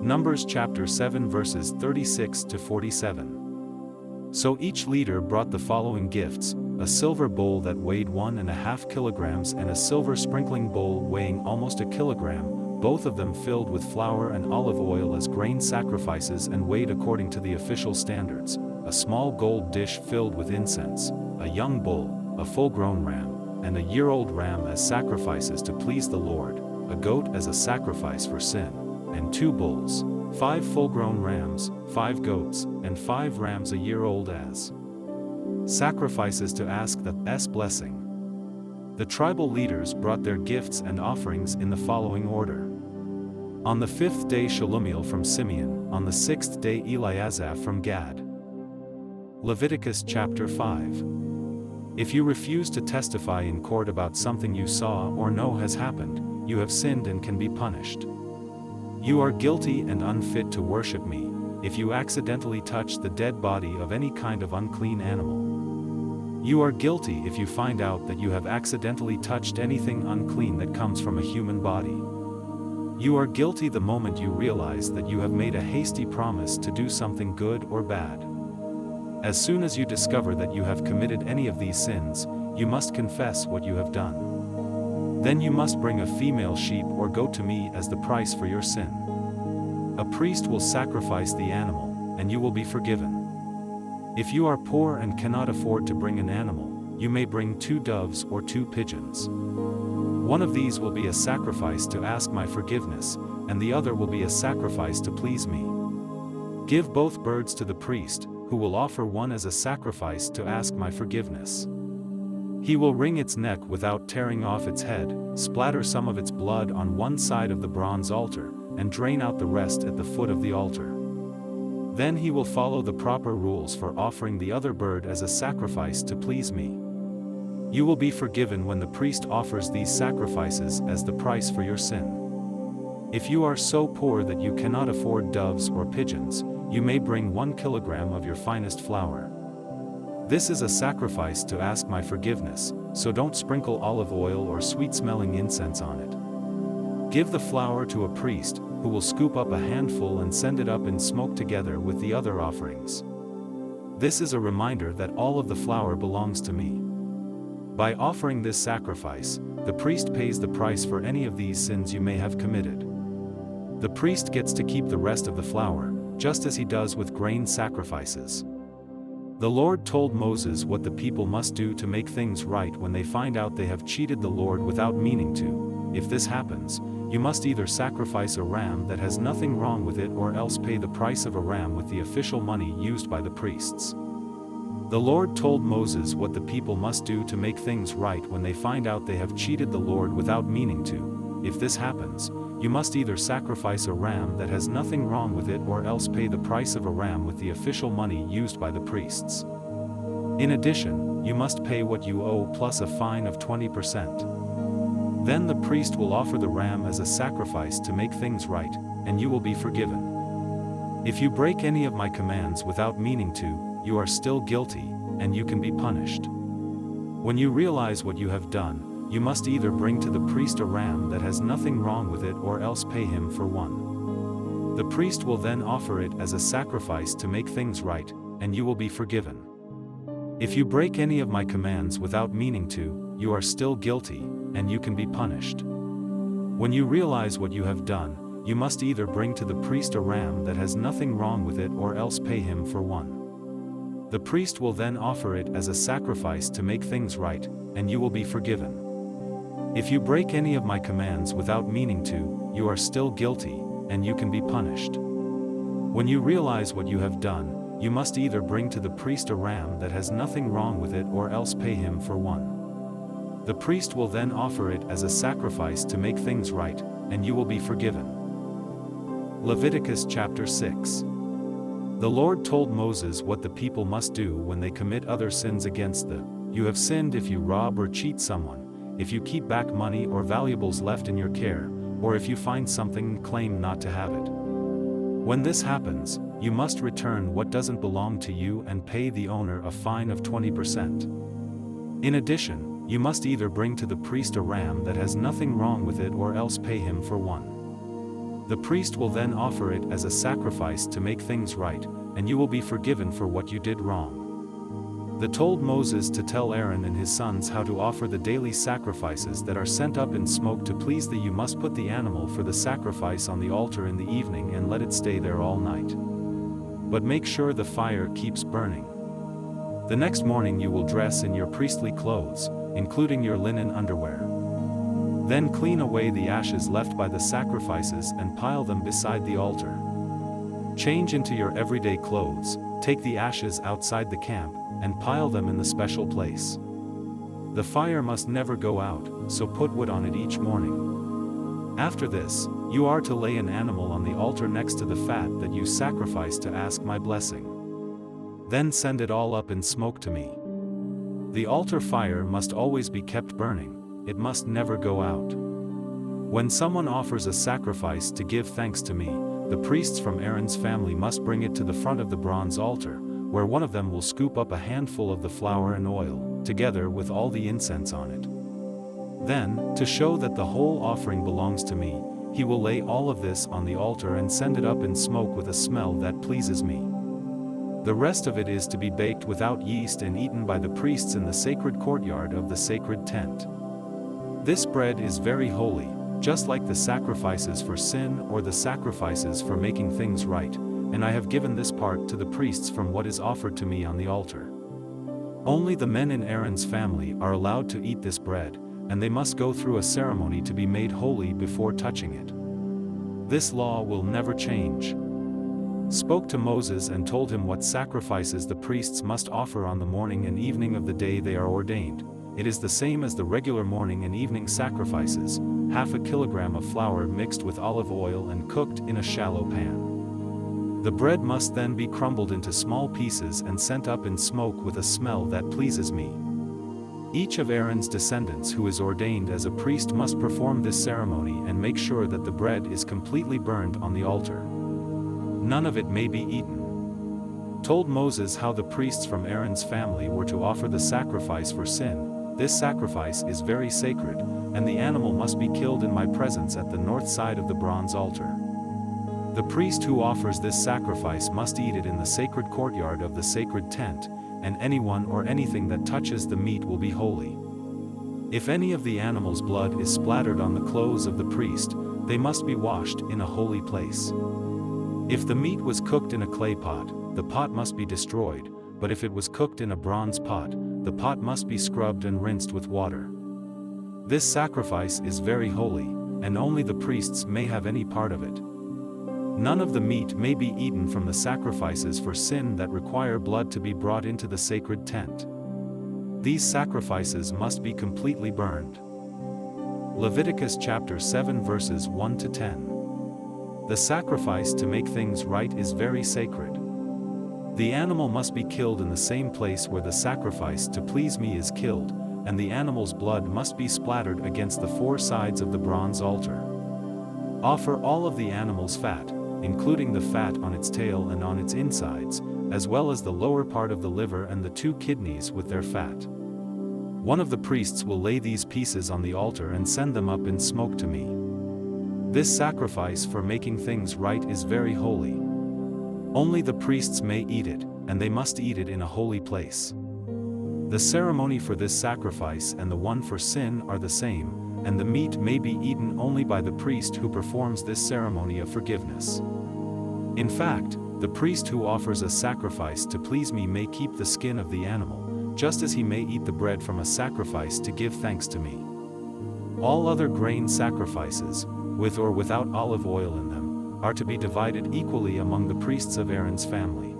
Numbers chapter 7 verses 36 to 47. So each leader brought the following gifts: a silver bowl that weighed 1.5 kilograms and a silver sprinkling bowl weighing almost a kilogram, both of them filled with flour and olive oil as grain sacrifices and weighed according to the official standards, a small gold dish filled with incense, a young bull, a full-grown ram, and a year-old ram as sacrifices to please the Lord, a goat as a sacrifice for sin, and 2 bulls, 5 full-grown rams, 5 goats, and 5 rams a year old as sacrifices to ask the blessing. The tribal leaders brought their gifts and offerings in the following order. On the 5th day Shelumiel from Simeon, on the 6th day Eliasaph from Gad. Leviticus chapter 5. If you refuse to testify in court about something you saw or know has happened, you have sinned and can be punished. You are guilty and unfit to worship me, if you accidentally touch the dead body of any kind of unclean animal. You are guilty if you find out that you have accidentally touched anything unclean that comes from a human body. You are guilty the moment you realize that you have made a hasty promise to do something good or bad. As soon as you discover that you have committed any of these sins, you must confess what you have done. Then you must bring a female sheep or goat to me as the price for your sin. A priest will sacrifice the animal, and you will be forgiven. If you are poor and cannot afford to bring an animal, you may bring 2 doves or 2 pigeons. One of these will be a sacrifice to ask my forgiveness, and the other will be a sacrifice to please me. Give both birds to the priest, who will offer one as a sacrifice to ask my forgiveness. He will wring its neck without tearing off its head, splatter some of its blood on one side of the bronze altar, and drain out the rest at the foot of the altar. Then he will follow the proper rules for offering the other bird as a sacrifice to please me. You will be forgiven when the priest offers these sacrifices as the price for your sin. If you are so poor that you cannot afford doves or pigeons, you may bring 1 kilogram of your finest flour. This is a sacrifice to ask my forgiveness, so don't sprinkle olive oil or sweet-smelling incense on it. Give the flour to a priest, who will scoop up a handful and send it up in smoke together with the other offerings. This is a reminder that all of the flour belongs to me. By offering this sacrifice, the priest pays the price for any of these sins you may have committed. The priest gets to keep the rest of the flour, just as he does with grain sacrifices. The Lord told Moses what the people must do to make things right when they find out they have cheated the Lord without meaning to. If this happens, you must either sacrifice a ram that has nothing wrong with it or else pay the price of a ram with the official money used by the priests. The Lord told Moses what the people must do to make things right when they find out they have cheated the Lord without meaning to. If this happens, you must either sacrifice a ram that has nothing wrong with it or else pay the price of a ram with the official money used by the priests. In addition, you must pay what you owe plus a fine of 20%. Then the priest will offer the ram as a sacrifice to make things right, and you will be forgiven. If you break any of my commands without meaning to, you are still guilty, and you can be punished. When you realize what you have done, you must either bring to the priest a ram that has nothing wrong with it or else pay him for one. The priest will then offer it as a sacrifice to make things right, and you will be forgiven. If you break any of my commands without meaning to, you are still guilty, and you can be punished. When you realize what you have done, you must either bring to the priest a ram that has nothing wrong with it or else pay him for one. The priest will then offer it as a sacrifice to make things right, and you will be forgiven. If you break any of my commands without meaning to, you are still guilty, and you can be punished. When you realize what you have done, you must either bring to the priest a ram that has nothing wrong with it or else pay him for one. The priest will then offer it as a sacrifice to make things right, and you will be forgiven. Leviticus chapter 6. The Lord told Moses what the people must do when they commit other sins against the. You have sinned if you rob or cheat someone, if you keep back money or valuables left in your care, or if you find something and claim not to have it. When this happens, you must return what doesn't belong to you and pay the owner a fine of 20%. In addition, you must either bring to the priest a ram that has nothing wrong with it or else pay him for one. The priest will then offer it as a sacrifice to make things right, and you will be forgiven for what you did wrong. They told Moses to tell Aaron and his sons how to offer the daily sacrifices that are sent up in smoke to please thee. You must put the animal for the sacrifice on the altar in the evening and let it stay there all night. But make sure the fire keeps burning. The next morning you will dress in your priestly clothes, including your linen underwear. Then clean away the ashes left by the sacrifices and pile them beside the altar. Change into your everyday clothes, take the ashes outside the camp, and pile them in the special place. The fire must never go out, so put wood on it each morning. After this, you are to lay an animal on the altar next to the fat that you sacrifice to ask my blessing. Then send it all up in smoke to me. The altar fire must always be kept burning, it must never go out. When someone offers a sacrifice to give thanks to me, the priests from Aaron's family must bring it to the front of the bronze altar, where one of them will scoop up a handful of the flour and oil, together with all the incense on it. Then, to show that the whole offering belongs to me, he will lay all of this on the altar and send it up in smoke with a smell that pleases me. The rest of it is to be baked without yeast and eaten by the priests in the sacred courtyard of the sacred tent. This bread is very holy, just like the sacrifices for sin or the sacrifices for making things right, and I have given this part to the priests from what is offered to me on the altar. Only the men in Aaron's family are allowed to eat this bread, and they must go through a ceremony to be made holy before touching it. This law will never change. Spoke to Moses and told him what sacrifices the priests must offer on the morning and evening of the day they are ordained. It is the same as the regular morning and evening sacrifices, 1/2 kilogram of flour mixed with olive oil and cooked in a shallow pan. The bread must then be crumbled into small pieces and sent up in smoke with a smell that pleases me. Each of Aaron's descendants who is ordained as a priest must perform this ceremony and make sure that the bread is completely burned on the altar. None of it may be eaten. Told Moses how the priests from Aaron's family were to offer the sacrifice for sin. This sacrifice is very sacred, and the animal must be killed in my presence at the north side of the bronze altar. The priest who offers this sacrifice must eat it in the sacred courtyard of the sacred tent, and anyone or anything that touches the meat will be holy. If any of the animal's blood is splattered on the clothes of the priest, they must be washed in a holy place. If the meat was cooked in a clay pot, the pot must be destroyed, but if it was cooked in a bronze pot, the pot must be scrubbed and rinsed with water. This sacrifice is very holy, and only the priests may have any part of it. None of the meat may be eaten from the sacrifices for sin that require blood to be brought into the sacred tent. These sacrifices must be completely burned. Leviticus chapter 7 verses 1 to 10. The sacrifice to make things right is very sacred. The animal must be killed in the same place where the sacrifice to please me is killed, and the animal's blood must be splattered against the 4 sides of the bronze altar. Offer all of the animal's fat, including the fat on its tail and on its insides, as well as the lower part of the liver and the 2 kidneys with their fat. One of the priests will lay these pieces on the altar and send them up in smoke to me. This sacrifice for making things right is very holy. Only the priests may eat it, and they must eat it in a holy place. The ceremony for this sacrifice and the one for sin are the same, and the meat may be eaten only by the priest who performs this ceremony of forgiveness. In fact, the priest who offers a sacrifice to please me may keep the skin of the animal, just as he may eat the bread from a sacrifice to give thanks to me. All other grain sacrifices, with or without olive oil in them, are to be divided equally among the priests of Aaron's family.